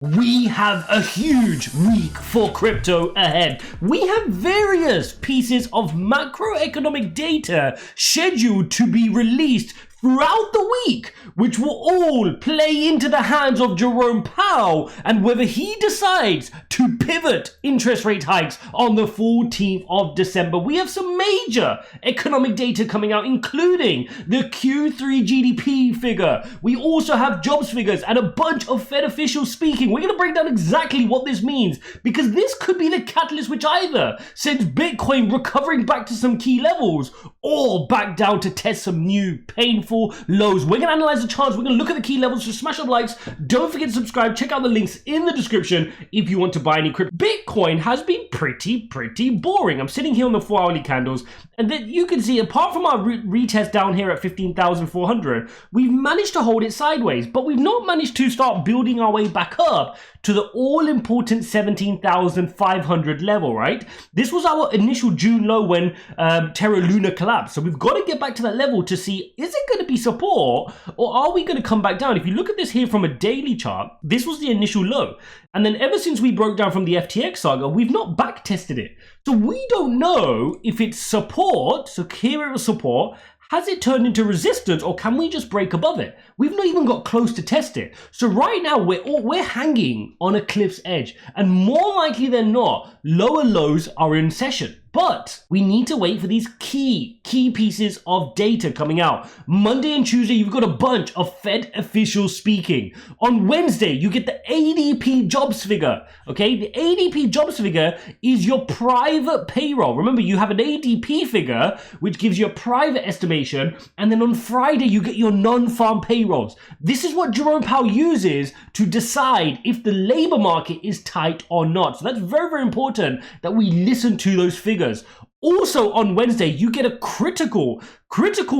We have a huge week for crypto ahead. We have various pieces of macroeconomic data scheduled to be released throughout the week, which will all play into the hands of Jerome Powell and whether he decides to pivot interest rate hikes on the 14th of December. We have some major economic data coming out, including the Q3 GDP figure. We also have jobs figures and a bunch of Fed officials speaking. We're going to break down exactly what this means, because this could be the catalyst which either sends Bitcoin recovering back to some key levels or back down to test some new painful lows. We're going to analyze the charts. We're going to look at the key levels. So smash up likes. Don't forget to subscribe. Check out the links in the description if you want to buy any crypto. Bitcoin has been pretty boring. I'm sitting here on the 4-hourly candles, and then you can see, apart from our retest down here at 15,400, we've managed to hold it sideways, but we've not managed to start building our way back up to the all-important 17,500 level, right? This was our initial June low when Terra Luna collapsed. So we've got to get back to that level to see, is it going to be support or are we going to come back down? If you look at this here from a daily chart, this was the initial low. And then ever since we broke down from the FTX saga, we've not back tested it. So we don't know if it's support, so here it was support, has it turned into resistance, or can we just break above it? We've not even got close to test it. So right now we're hanging on a cliff's edge, and more likely than not, lower lows are in session. But we need to wait for these key pieces of data coming out. Monday and Tuesday, you've got a bunch of Fed officials speaking. On Wednesday, you get the ADP jobs figure. Okay, the ADP jobs figure is your private payroll. Remember, you have an ADP figure, which gives you a private estimation. And then on Friday, you get your non-farm payrolls. This is what Jerome Powell uses to decide if the labor market is tight or not. So that's very important that we listen to those figures. Also on Wednesday, you get a critical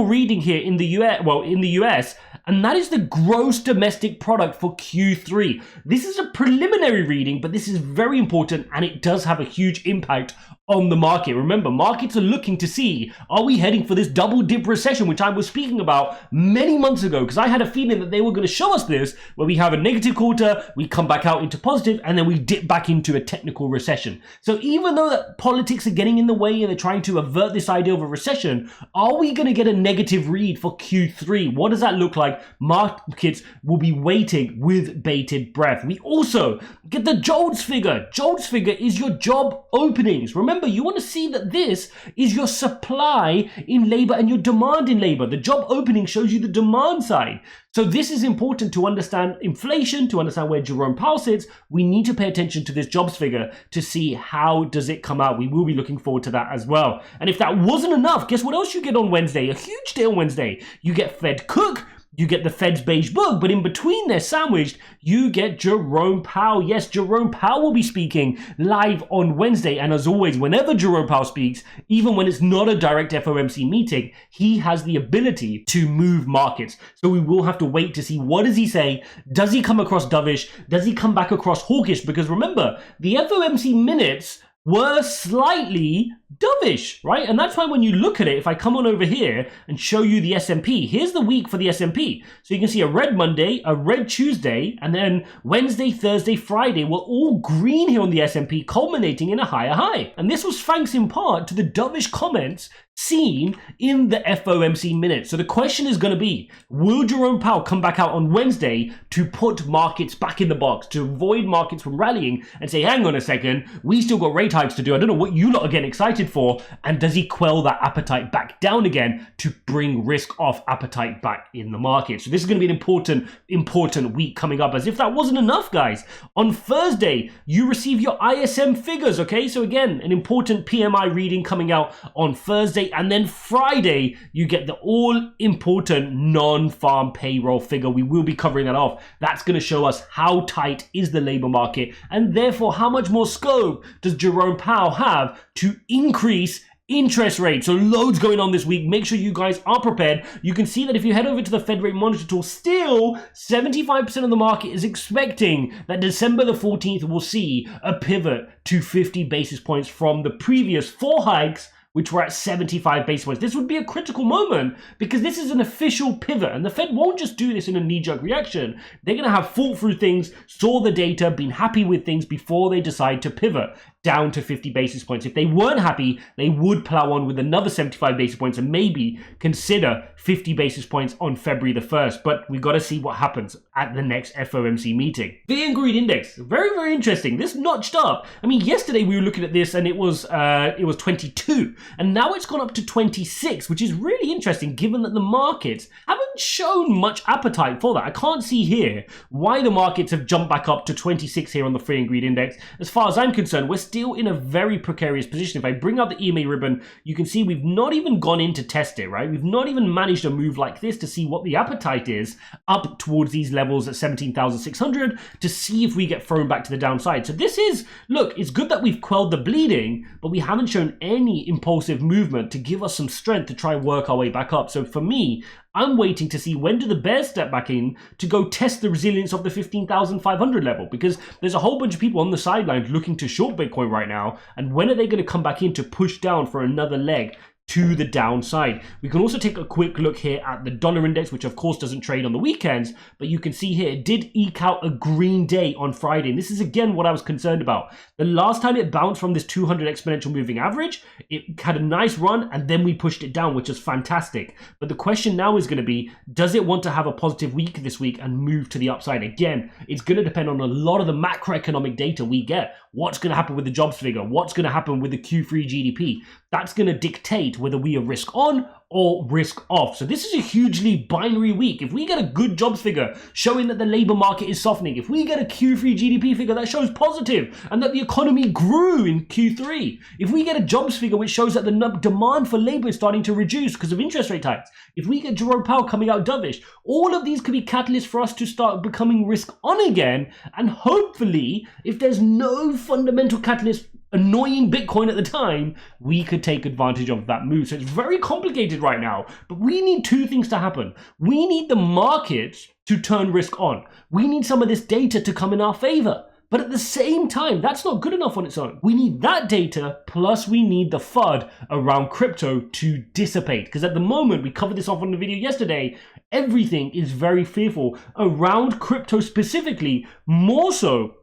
reading here in the US, and that is the gross domestic product for Q3. This is a preliminary reading, but this is very important and it does have a huge impact on the market. Remember, markets are looking to see, are we heading for this double dip recession, which I was speaking about many months ago, because I had a feeling that they were going to show us this, where we have a negative quarter, we come back out into positive, and then we dip back into a technical recession. So even though that politics are getting in the way and they're trying to avert this idea of a recession, are we going to get a negative read for Q3? What does that look like? Markets will be waiting with bated breath. We also get the JOLTS figure. JOLTS figure is your job openings. Remember, you want to see that this is your supply in labor and your demand in labor. The job opening shows you the demand side. So this is important to understand inflation, to understand where Jerome Powell sits. We need to pay attention to this jobs figure to see how does it come out. We will be looking forward to that as well. And if that wasn't enough, guess what else you get on Wednesday? A huge day on Wednesday. You get Fed Cook. You get the Fed's beige book, but in between they're sandwiched, you get Jerome Powell. Yes, Jerome Powell will be speaking live on Wednesday. And as always, whenever Jerome Powell speaks, even when it's not a direct FOMC meeting, he has the ability to move markets. So we will have to wait to see, what does he say? Does he come across dovish? Does he come back across hawkish? Because remember, the FOMC minutes were slightly dovish, right? And that's why when you look at it, if I come on over here and show you the S&P, here's the week for the S&P. So you can see a red Monday, a red Tuesday, and then Wednesday, Thursday, Friday were all green here on the S&P, culminating in a higher high. And this was thanks in part to the dovish comments seen in the FOMC minutes. So the question is going to be, will Jerome Powell come back out on Wednesday to put markets back in the box, to avoid markets from rallying and say, hang on a second, we still got rate hikes to do. I don't know what you lot are getting excited for. And does he quell that appetite back down again to bring risk off appetite back in the market? So this is going to be an important week coming up. As if that wasn't enough, guys, on Thursday, you receive your ISM figures, okay? So again, an important PMI reading coming out on Thursday. And then Friday, you get the all-important non-farm payroll figure. We will be covering that off. That's going to show us how tight is the labor market, and therefore how much more scope does Jerome Powell have to increase interest rates. So loads going on this week. Make sure you guys are prepared. You can see that if you head over to the Fed Rate Monitor tool, still 75% of the market is expecting that December the 14th will see a pivot to 50 basis points from the previous 4 hikes which were at 75 basis points. This would be a critical moment because this is an official pivot, and the Fed won't just do this in a knee-jerk reaction. They're going to have thought through things, saw the data, been happy with things before they decide to pivot down to 50 basis points. If they weren't happy, they would plow on with another 75 basis points and maybe consider 50 basis points on February the 1st. But we got to see what happens at the next FOMC meeting. Fear and greed index, very, very interesting. This notched up. I mean, yesterday we were looking at this and it was 22, and now it's gone up to 26, which is really interesting given that the markets haven't shown much appetite for that. I can't see here why the markets have jumped back up to 26 here on the fear and greed index. As far as I'm concerned, we're still in a very precarious position. If I bring out the EMA ribbon, you can see we've not even gone in to test it, right? We've not even managed a move like this to see what the appetite is up towards these levels at 17,600 to see if we get thrown back to the downside. So this is, look, it's good that we've quelled the bleeding, but we haven't shown any impulsive movement to give us some strength to try and work our way back up. So for me, I'm waiting to see when do the bears step back in to go test the resilience of the 15,500 level, because there's a whole bunch of people on the sidelines looking to short Bitcoin right now. And when are they going to come back in to push down for another leg to the downside? We can also take a quick look here at the dollar index, which of course doesn't trade on the weekends, but you can see here it did eke out a green day on Friday. And this is again what I was concerned about. The last time it bounced from this 200 exponential moving average, it had a nice run and then we pushed it down, which is fantastic. But the question now is going to be, does it want to have a positive week this week and move to the upside? Again, it's going to depend on a lot of the macroeconomic data we get. What's going to happen with the jobs figure? What's going to happen with the Q3 GDP? That's going to dictate whether we are risk on or risk off. So this is a hugely binary week. If we get a good jobs figure showing that the labor market is softening, if we get a Q3 GDP figure that shows positive and that the economy grew in Q3, if we get a jobs figure which shows that the demand for labor is starting to reduce because of interest rate hikes, if we get Jerome Powell coming out dovish, all of these could be catalysts for us to start becoming risk on again. And hopefully, if there's no fundamental catalyst annoying Bitcoin at the time, we could take advantage of that move. So it's very complicated right now, but we need two things to happen. We need the markets to turn risk on. We need some of this data to come in our favor. But at the same time, that's not good enough on its own. We need that data, plus we need the FUD around crypto to dissipate. Because at the moment, we covered this off on the video yesterday, everything is very fearful around crypto specifically, more so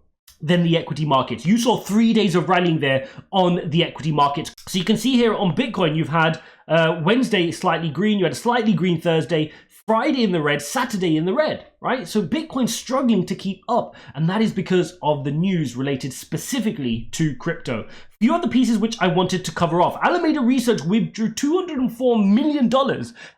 than the equity markets. You saw 3 days of rallying there on the equity markets. So you can see here on Bitcoin, you've had Wednesday slightly green, you had a slightly green Thursday, Friday in the red, Saturday in the red, right? So Bitcoin's struggling to keep up, and that is because of the news related specifically to crypto. A few other pieces which I wanted to cover off. Alameda Research withdrew $204 million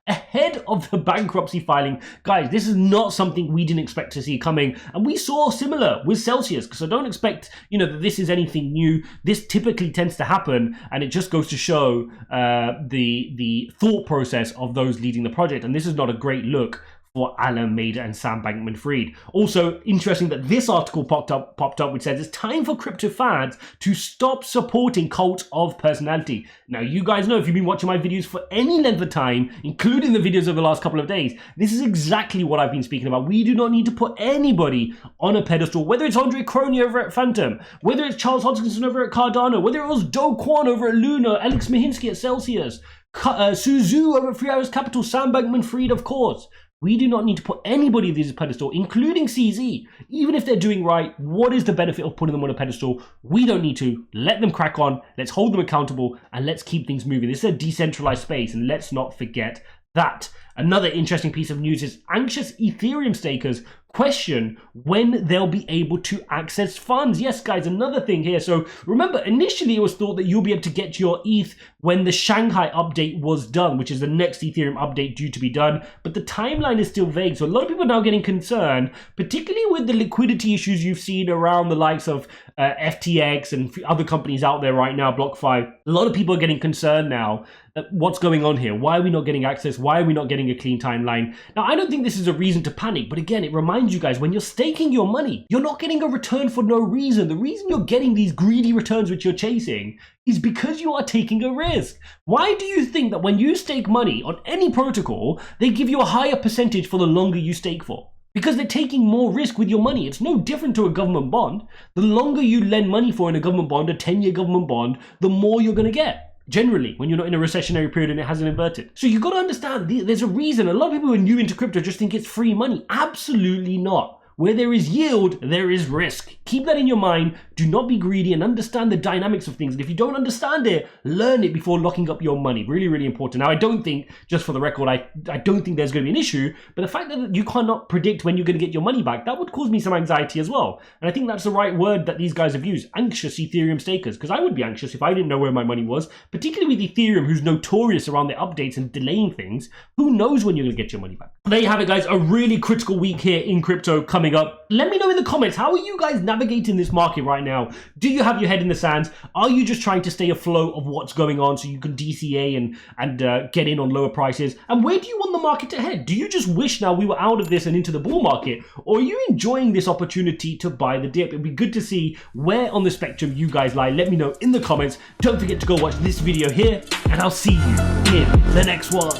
ahead of the bankruptcy filing. Guys, this is not something we didn't expect to see coming, and we saw similar with Celsius, because I don't expect, that this is anything new. This typically tends to happen, and it just goes to show the thought process of those leading the project, and this is not a great look for Alameda and Sam Bankman-Fried. Also interesting that this article popped up which says it's time for crypto fads to stop supporting cults of personality. Now, you guys know, if you've been watching my videos for any length of time, including the videos over the last couple of days, this is exactly what I've been speaking about. We do not need to put anybody on a pedestal, whether it's Andre Cronje over at Phantom, whether it's Charles Hodgkinson over at Cardano, whether it was Do Kwon over at Luna, Alex Mahinsky at Celsius, Suzu over at 3 Hours Capital, Sam Bankman-Fried, of course. We do not need to put anybody on this pedestal, including CZ. Even if they're doing right, what is the benefit of putting them on a pedestal? We don't need to. Let them crack on. Let's hold them accountable and let's keep things moving. This is a decentralized space, and let's not forget that. Another interesting piece of news is anxious Ethereum stakers question when they'll be able to access funds. Yes, guys, another thing here. So remember, initially it was thought that you'll be able to get your ETH when the Shanghai update was done, which is the next Ethereum update due to be done. But the timeline is still vague. So a lot of people are now getting concerned, particularly with the liquidity issues you've seen around the likes of FTX and other companies out there right now, BlockFi. A lot of people are getting concerned now. What's going on here? Why are we not getting access? Why are we not getting a clean timeline? Now, I don't think this is a reason to panic, but again, it reminds you guys, when you're staking your money, you're not getting a return for no reason. The reason you're getting these greedy returns which you're chasing is because you are taking a risk. Why do you think that when you stake money on any protocol, they give you a higher percentage for the longer you stake for? Because they're taking more risk with your money. It's no different to a government bond. The longer you lend money for in a government bond, a 10-year government bond, the more you're going to get. generally, when you're not in a recessionary period and it hasn't inverted. So you got to understand, there's a reason. A lot of people who are new into crypto just think it's free money. Absolutely not. Where there is yield, there is risk. Keep that in your mind. Do not be greedy and understand the dynamics of things. And if you don't understand it, learn it before locking up your money. Really, really important. Now, I don't think, just for the record, I don't think there's going to be an issue, but the fact that you cannot predict when you're going to get your money back, that would cause me some anxiety as well. And I think that's the right word that these guys have used, anxious Ethereum stakers, because I would be anxious if I didn't know where my money was, particularly with Ethereum, who's notorious around their updates and delaying things. Who knows when you're going to get your money back? There you have it, guys. A really critical week here in crypto coming up. Let me know in the comments, how are you guys navigating this market right now? Do you have your head in the sand? Are you just trying to stay afloat of what's going on so you can DCA and get in on lower prices? And where do you want the market to head? Do you just wish now we were out of this and into the bull market? Or are you enjoying this opportunity to buy the dip? It'd be good to see where on the spectrum you guys lie. Let me know in the comments. Don't forget to go watch this video here, and I'll see you in the next one.